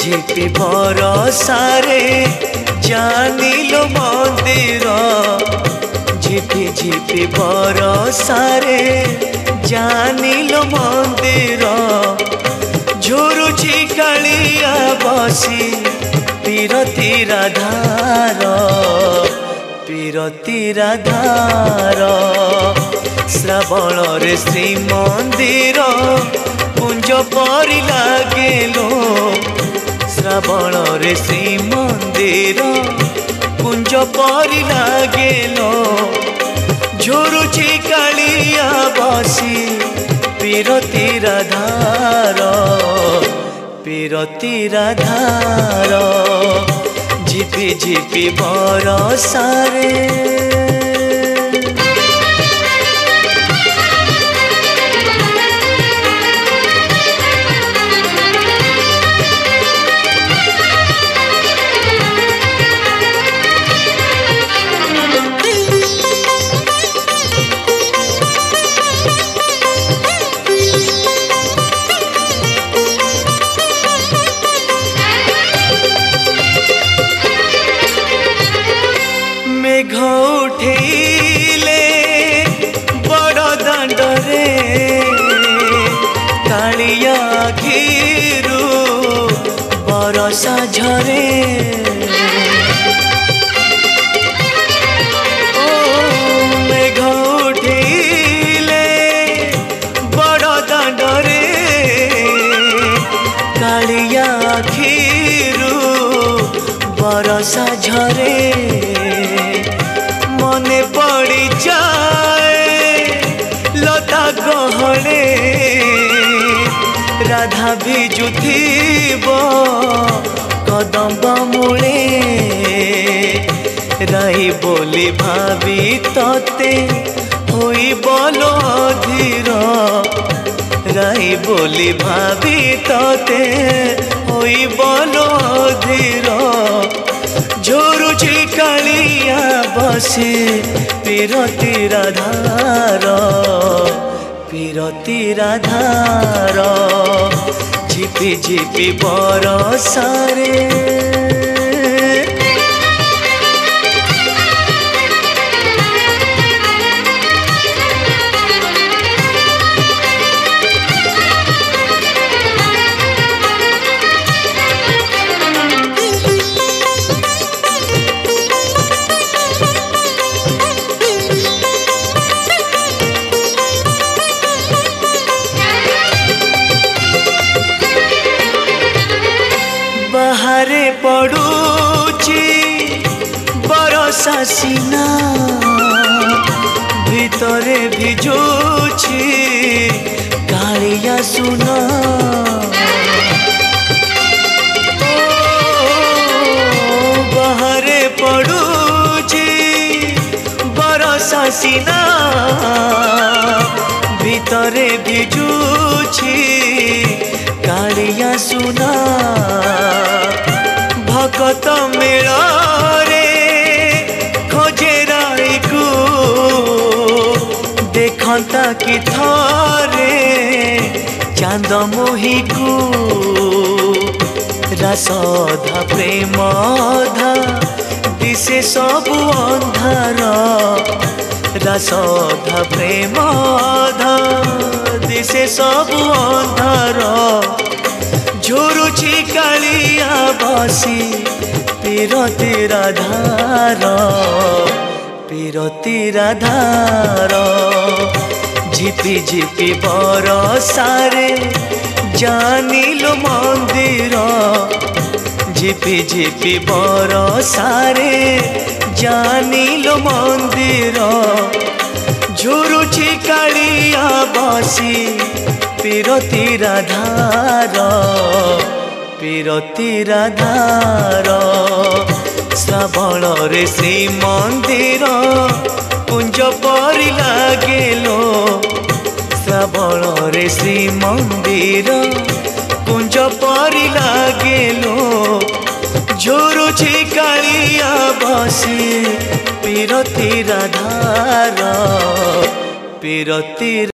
झिपी बरसारे जानिलो मंदिर झिपी झिपी बरसारे जानिलो मंदिर झुरुची कालिया बसी पीरती राधार श्रावण रे श्रीमंदिर कुंज परी लागेलो श्रावण रे श्रीमंदिर कुंज परी लागेलो झुरुची कालिया बसी पीरती राधार झिपी झिपी बरसारे उठेले बड़ दांडरे कालिया घिरु बरसा झरे ओ मेघ उठेले बड़ दांडरे कालिया घिरु बरसा झरे मने पड़ी जाए लता गहणे राधा भिजुथिब कदम्ब मूले राई बोली भाभी तते होई बोलो धीर राई बोली भाभी तते होई बोलो धीर झुरुची कालिया बसी पीरती राधार झिपी झिपी बरसारे बाहरे पड़ुची बरसा सीना भितरे भिजुची कालिया सुना बाहरे पड़ुची बरसा सीना भितरे भिजुची कालिया सुना भगत मेलारे खोजे राई को देखता कि थारे चांद मोही को रसधा प्रेमधा दिसे सबु अंधार रसधा प्रेमधा दिसे सबु अंधार झुरुची कालिया बसी पीरती राधार झिपी झिपी बरसारे जानिलो मंदिर झिपी झिपी बरसारे जानिलो मंदिर झुरुची कालिया बसी पीरती राधार श्रावण रे श्रीमंदिर कुंज परी लागेलो श्रावण रे श्रीमंदिर कुंज परी लागेलो झुरुची कालिया बसी पीरती राधार।